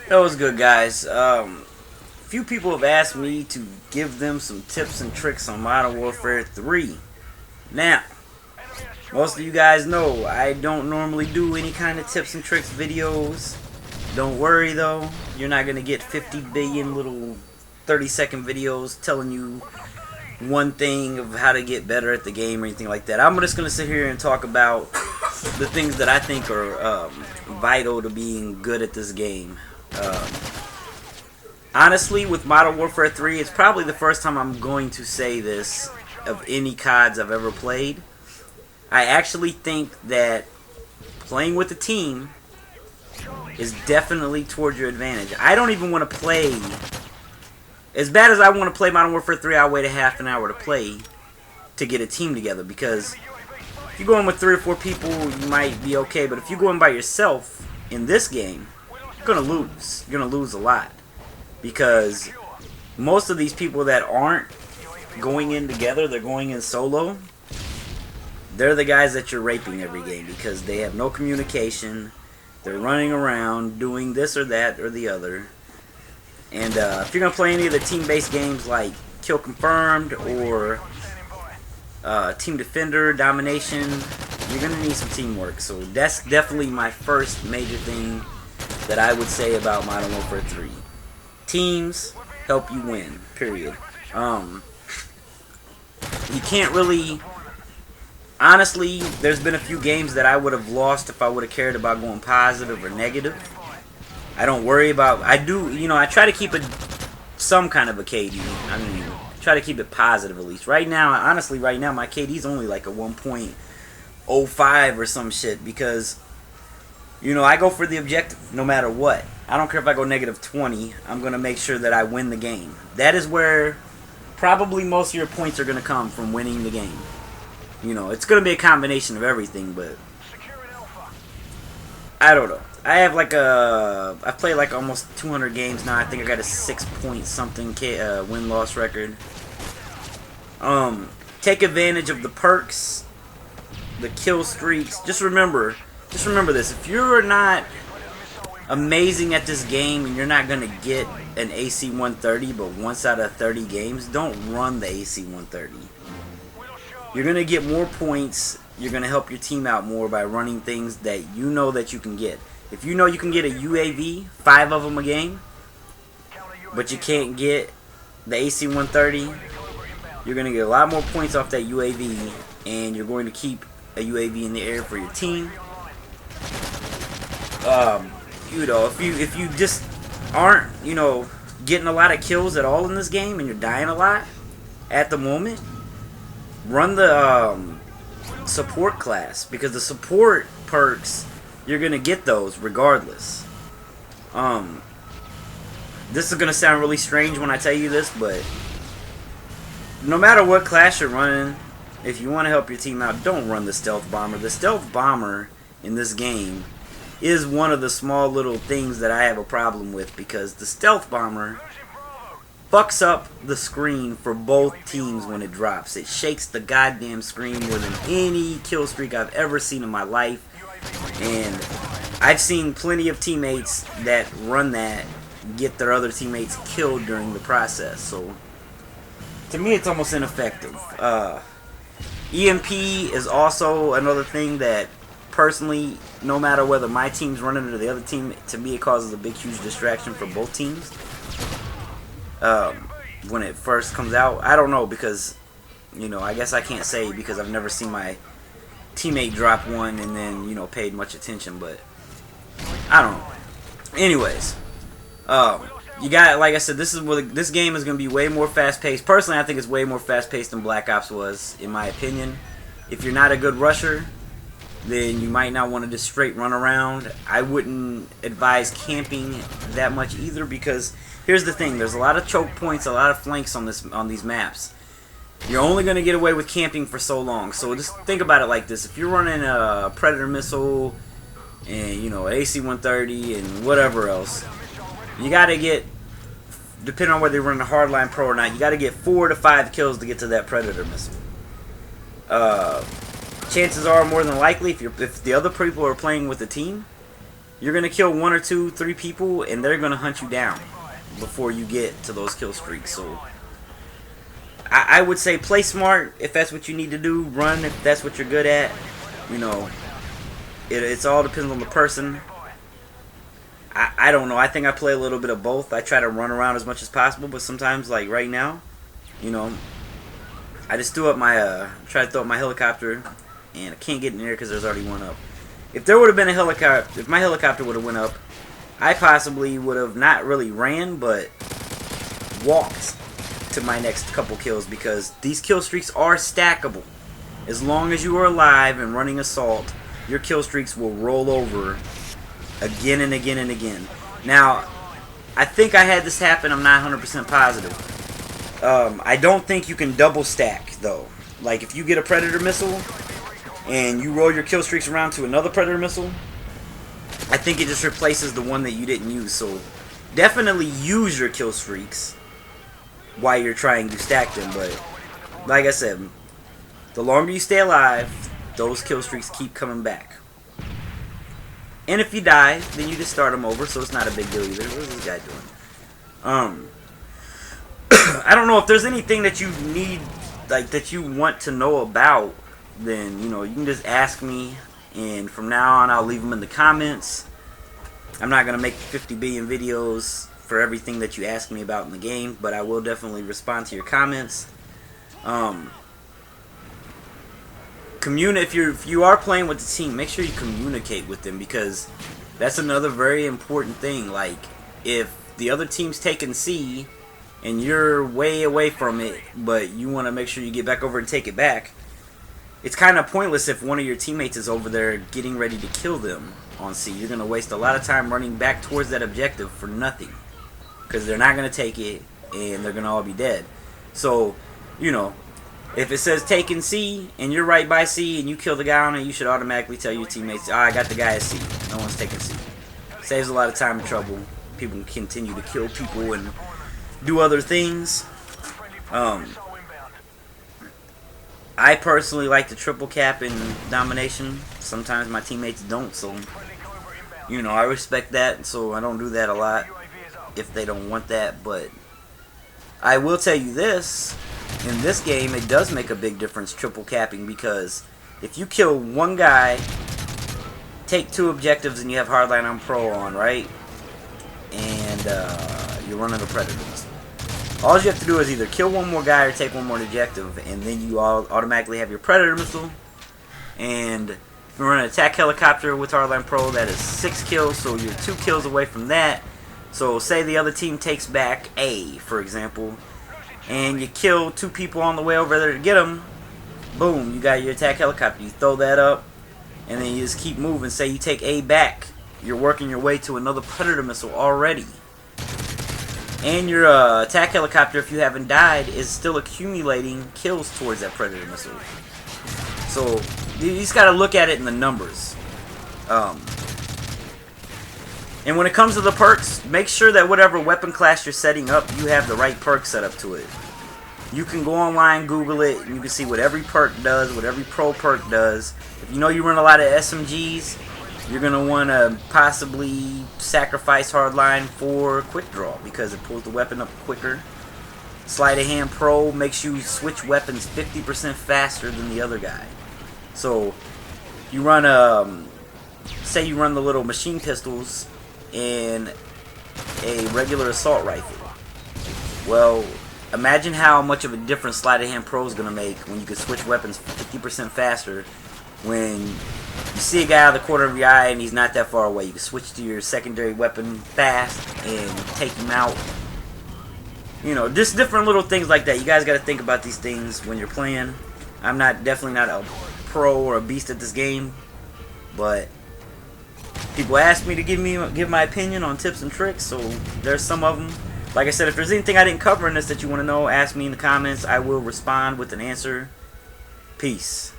That was good, guys. Few people have asked me to give them some tips and tricks on Modern Warfare 3. Now, most of you guys know I don't normally do any kind of tips and tricks videos. Don't worry though, you're not going to get 50 billion little 30-second videos telling you one thing of how to get better at the game or anything like that. I'm just going to sit here and talk about the things that I think are vital to being good at this game. Honestly, with Modern Warfare 3, it's probably the first time I'm going to say this of any CODs I've ever played. I actually think that playing with a team is definitely towards your advantage. I don't even want to play, as bad as I want to play Modern Warfare 3, I'll wait a half an hour to play to get a team together, because if you go in with 3 or 4 people, you might be okay, but if you go in by yourself in this game, you're going to lose. You're going to lose a lot, because most of these people that aren't going in together, they're going in solo, they're the guys that you're raping every game, because they have no communication. They're running around doing this or that or the other. And if you're going to play any of the team-based games like Kill Confirmed or Team Defender, Domination, you're going to need some teamwork. So that's definitely my first major thing that I would say about Modern Warfare 3. Teams help you win, period. You can't really... Honestly, there's been a few games that I would have lost if I would have cared about going positive or negative. I don't worry about... I do, you know, I try to keep it some kind of a KD. I mean, try to keep it positive at least. Right now, honestly, right now, my KD's only like a 1.05 or some shit, because, you know, I go for the objective no matter what. I don't care if I go negative 20. I'm going to make sure that I win the game. That is where probably most of your points are going to come, from winning the game. You know, it's going to be a combination of everything, but I don't know. I have like I've played like almost 200 games now. I think I got a 6-point-something win-loss record. Take advantage of the perks, the kill streaks. Just remember this. If you're not amazing at this game and you're not going to get an AC 130, but once out of 30 games, don't run the AC 130. You're going to get more points. You're going to help your team out more by running things that you know that you can get. If you know you can get a UAV, 5 of them a game, but you can't get the AC 130, you're going to get a lot more points off that UAV, and you're going to keep a UAV in the air for your team. You know, if you just aren't, you know, getting a lot of kills at all in this game, and you're dying a lot at the moment, run the support class, because the support perks, you're going to get those regardless. This is going to sound really strange when I tell you this, but no matter what class you're running, if you want to help your team out, don't run the stealth bomber. The stealth bomber in this game is one of the small little things that I have a problem with, because the stealth bomber fucks up the screen for both teams when it drops. It shakes the goddamn screen more than any kill streak I've ever seen in my life. And I've seen plenty of teammates that run that get their other teammates killed during the process. So to me, it's almost ineffective. EMP is also another thing that, personally, no matter whether my team's running or the other team, to me it causes a big, huge distraction for both teams. When it first comes out, I don't know, because, you know, I guess I can't say, because I've never seen my teammate drop one and then, you know, paid much attention, but I don't know. Anyways, you got, like I said, this game is going to be way more fast-paced. Personally, I think it's way more fast-paced than Black Ops was, in my opinion. If you're not a good rusher, then you might not want to just straight run around. I wouldn't advise camping that much either, because here's the thing, there's a lot of choke points, a lot of flanks on these maps. You're only going to get away with camping for so long. So just think about it like this. If you're running a Predator missile and, you know, AC 130 and whatever else, you got to get, depending on whether you're running a hardline pro or not, you got to get 4 to 5 kills to get to that Predator missile. Chances are, more than likely, if the other people are playing with a team, you're gonna kill 1 or 2, 3 people, and they're gonna hunt you down before you get to those kill streaks. So I would say play smart if that's what you need to do. Run if that's what you're good at. You know, it's all depends on the person. I don't know. I think I play a little bit of both. I try to run around as much as possible, but sometimes, like right now, you know, I just threw up my try to throw up my helicopter, and I can't get in there because there's already one up. If there would have been a helicopter, if my helicopter would have went up, I possibly would have not really ran, but walked to my next couple kills, because these kill streaks are stackable. As long as you are alive and running assault, your kill streaks will roll over again and again and again. Now, I think I had this happen. I'm not 100% positive. I don't think you can double stack, though. Like, if you get a Predator missile and you roll your kill streaks around to another Predator missile, I think it just replaces the one that you didn't use. So, definitely use your kill streaks while you're trying to stack them. But, like I said, the longer you stay alive, those kill streaks keep coming back. And if you die, then you just start them over, so it's not a big deal either. What is this guy doing? I don't know if there's anything that you need, like, that you want to know about, then, you know, you can just ask me, and from now on, I'll leave them in the comments. I'm not going to make 50 billion videos for everything that you ask me about in the game, but I will definitely respond to your comments. If you are playing with the team, make sure you communicate with them, because that's another very important thing. Like, if the other team's taking C and you're way away from it, but you want to make sure you get back over and take it back, it's kind of pointless if one of your teammates is over there getting ready to kill them on C. You're going to waste a lot of time running back towards that objective for nothing, because they're not going to take it and they're going to all be dead. So, you know, if it says taking C and you're right by C and you kill the guy on it, you should automatically tell your teammates, I got the guy at C. No one's taking C. Saves a lot of time and trouble. People can continue to kill people and do other things. I personally like to triple cap in domination. Sometimes my teammates don't, so, you know, I respect that, so I don't do that a lot if they don't want that. But I will tell you this. In this game, it does make a big difference, triple capping, because if you kill one guy, take 2 objectives, and you have Hardline on Pro on, right? And you're running a Predator missile. All you have to do is either kill one more guy or take one more objective, and then you automatically have your Predator missile. And if you run an attack helicopter with Hardline Pro, that is 6 kills, so you're 2 kills away from that. So say the other team takes back A, for example, and you kill 2 people on the way over there to get them, boom, you got your attack helicopter. You throw that up, and then you just keep moving. Say you take A back, you're working your way to another Predator missile already. And your attack helicopter, if you haven't died, is still accumulating kills towards that Predator missile. So, you just got to look at it in the numbers. And when it comes to the perks, make sure that whatever weapon class you're setting up, you have the right perk set up to it. You can go online, Google it, and you can see what every perk does, what every pro perk does. If you know you run a lot of SMGs, you're going to want to possibly sacrifice Hardline for Quick Draw, because it pulls the weapon up quicker. Sleight of Hand Pro makes you switch weapons 50% faster than the other guy. So, you run say you run the little machine pistols in a regular assault rifle. Well, imagine how much of a difference Sleight of Hand Pro is going to make when you can switch weapons 50% faster. When you see a guy out of the corner of your eye and he's not that far away, you can switch to your secondary weapon fast and take him out. You know, just different little things like that. You guys got to think about these things when you're playing. I'm definitely not a pro or a beast at this game, but people ask me to give my opinion on tips and tricks, so there's some of them. Like I said, if there's anything I didn't cover in this that you want to know, ask me in the comments. I will respond with an answer. Peace.